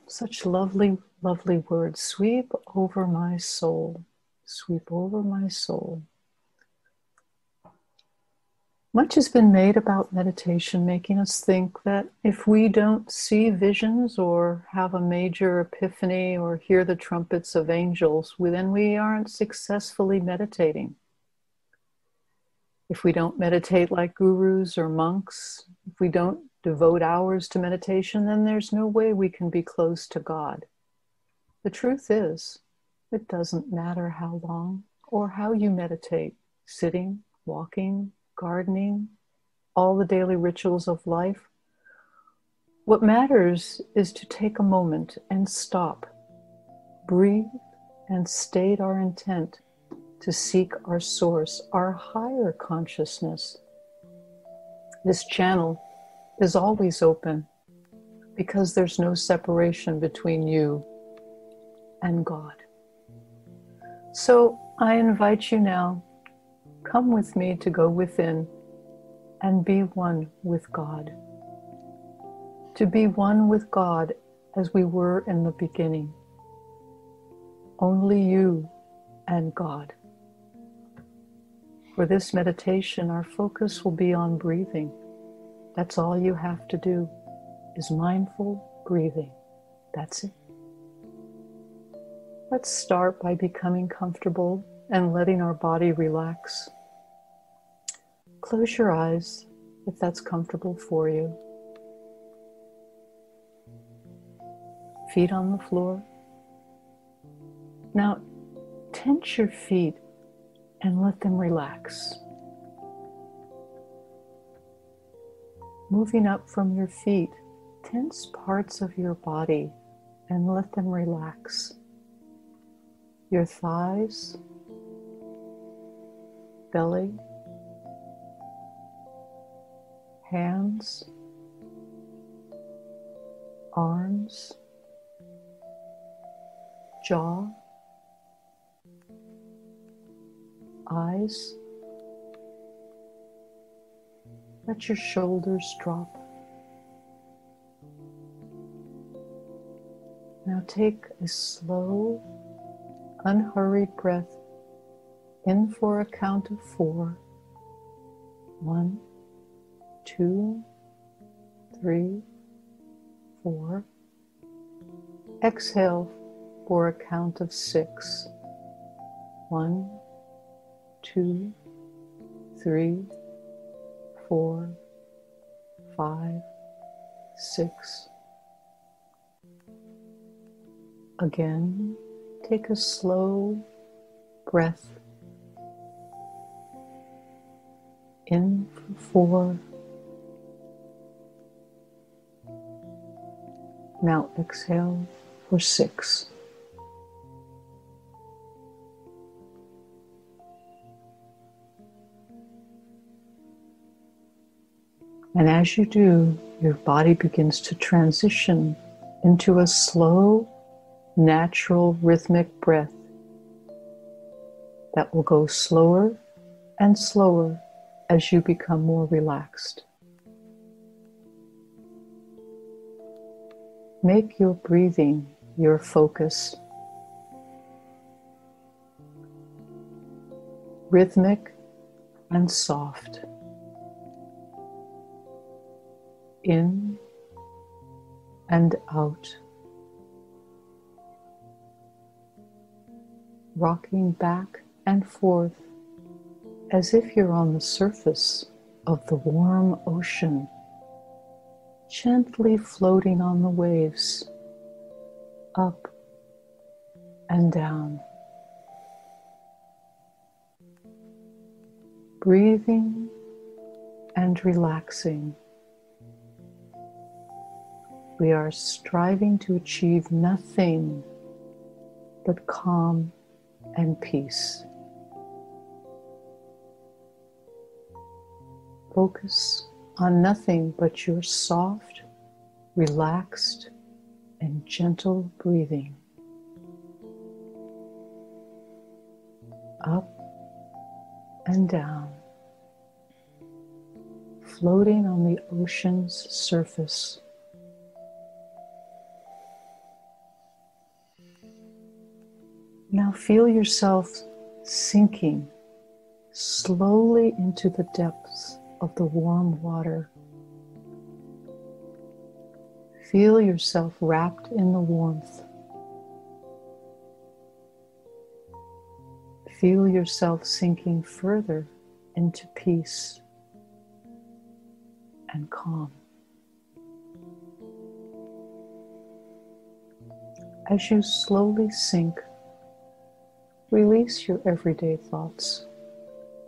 Such lovely, lovely words. Sweep over my soul. Sweep over my soul. Much has been made about meditation, making us think that if we don't see visions or have a major epiphany or hear the trumpets of angels, then we aren't successfully meditating. If we don't meditate like gurus or monks, if we don't devote hours to meditation, then there's no way we can be close to God. The truth is, it doesn't matter how long or how you meditate, sitting, walking, gardening, all the daily rituals of life. What matters is to take a moment and stop, breathe, and state our intent to seek our source, our higher consciousness. This channel is always open because there's no separation between you and God. So I invite you now, come with me to go within and be one with God. To be one with God as we were in the beginning. Only you and God. For this meditation, our focus will be on breathing. That's all you have to do, is mindful breathing. That's it. Let's start by becoming comfortable and letting our body relax. Close your eyes if that's comfortable for you. Feet on the floor. Now, tense your feet and let them relax. Moving up from your feet, tense parts of your body and let them relax. Your thighs, belly, hands, arms, jaw, eyes. Let your shoulders drop. Now take a slow, unhurried breath in for a count of 4. 1, 2, 3, 4. Exhale for a count of 6. 1, 2, 3, 4, 5, 6. Again, take a slow breath in for 4. Now exhale for 6. And as you do, your body begins to transition into a slow, natural, rhythmic breath that will go slower and slower as you become more relaxed. Make your breathing your focus. Rhythmic and soft. In and out. Rocking back and forth as if you're on the surface of the warm ocean, gently floating on the waves, up and down. Breathing and relaxing. We are striving to achieve nothing but calm and peace. Focus on nothing but your soft, relaxed, and gentle breathing. Up and down, floating on the ocean's surface. Now feel yourself sinking slowly into the depths of the warm water. Feel yourself wrapped in the warmth. Feel yourself sinking further into peace and calm. As you slowly sink, release your everyday thoughts,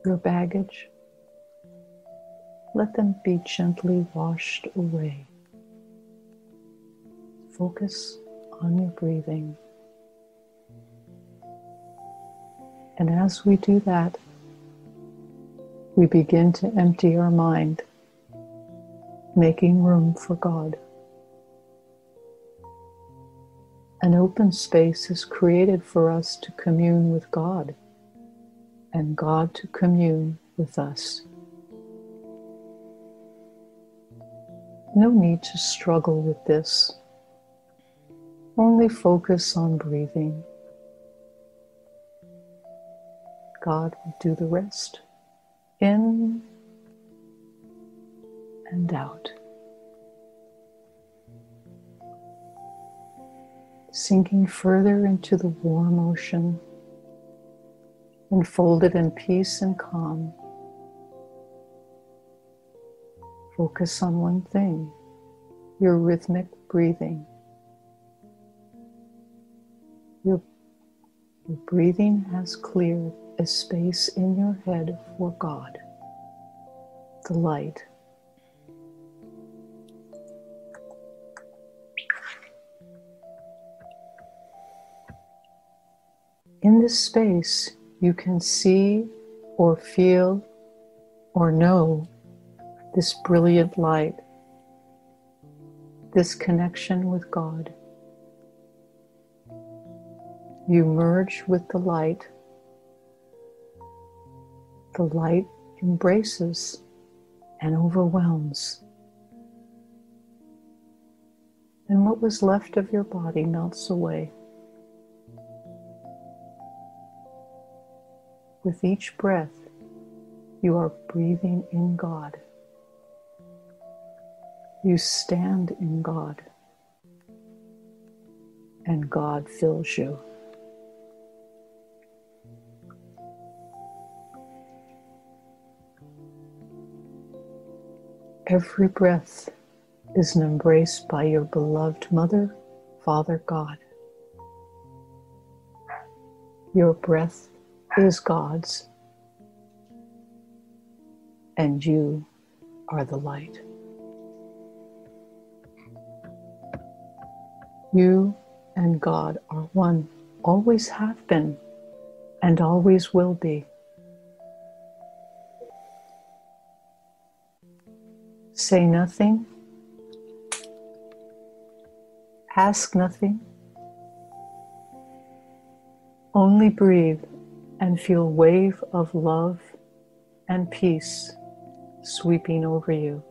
your baggage. Let them be gently washed away. Focus on your breathing. And as we do that, we begin to empty our mind, making room for God. An open space is created for us to commune with God, and God to commune with us. No need to struggle with this. Only focus on breathing. God will do the rest, in and out. Sinking further into the warm ocean, enfolded in peace and calm. Focus on one thing, your rhythmic breathing. Your breathing has cleared a space in your head for God, the light. In this space, you can see or feel or know this brilliant light, this connection with God. You merge with the light. The light embraces and overwhelms. And what was left of your body melts away. With each breath, you are breathing in God. You stand in God, and God fills you. Every breath is an embrace by your beloved Mother, Father God. Your breath is God's, and you are the light. You and God are one, always have been, and always will be. Say nothing, ask nothing, only breathe and feel a wave of love and peace sweeping over you.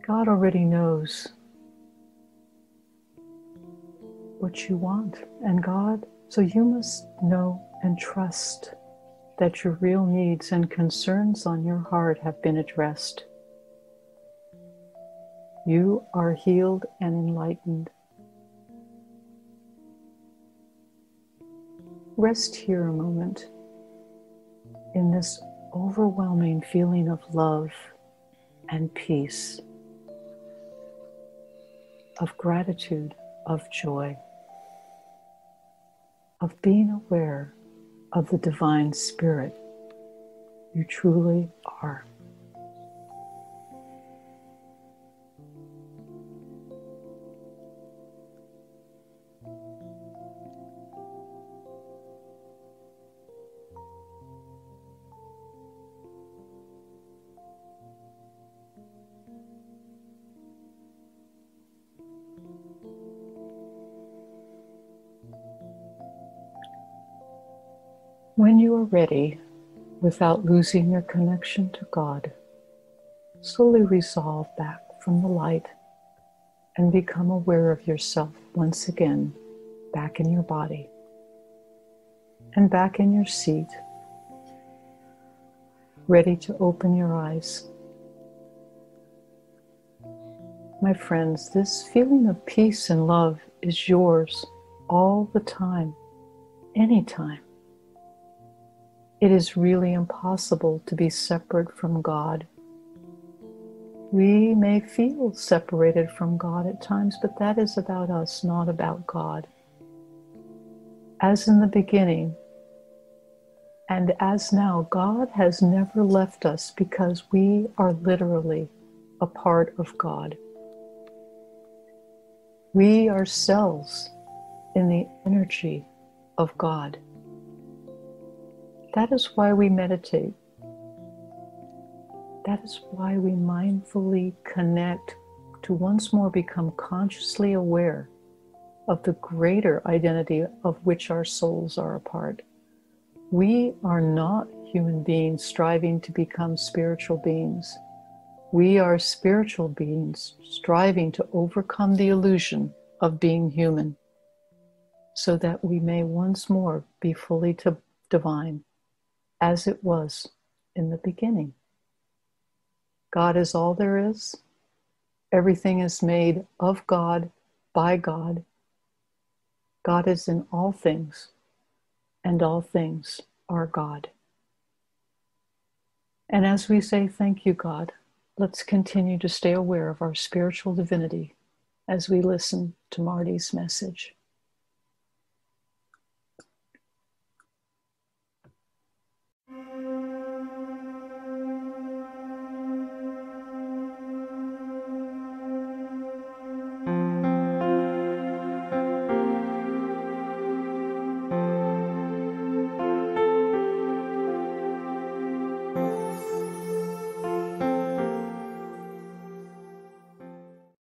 God already knows what you want, and so you must know and trust that your real needs and concerns on your heart have been addressed. You are healed and enlightened. Rest here a moment in this overwhelming feeling of love and peace, of gratitude, of joy, of being aware of the divine spirit you truly are. When you are ready, without losing your connection to God, slowly resolve back from the light and become aware of yourself once again, back in your body and back in your seat, ready to open your eyes. My friends, this feeling of peace and love is yours all the time, anytime. It is really impossible to be separate from God. We may feel separated from God at times, but that is about us, not about God. As in the beginning, and as now, God has never left us because we are literally a part of God. We are cells in the energy of God. That is why we meditate. That is why we mindfully connect to once more become consciously aware of the greater identity of which our souls are a part. We are not human beings striving to become spiritual beings. We are spiritual beings striving to overcome the illusion of being human so that we may once more be fully divine as it was in the beginning. God is all there is. Everything is made of God, by God. God is in all things, and all things are God. And as we say, thank you, God, let's continue to stay aware of our spiritual divinity as we listen to Marty's message.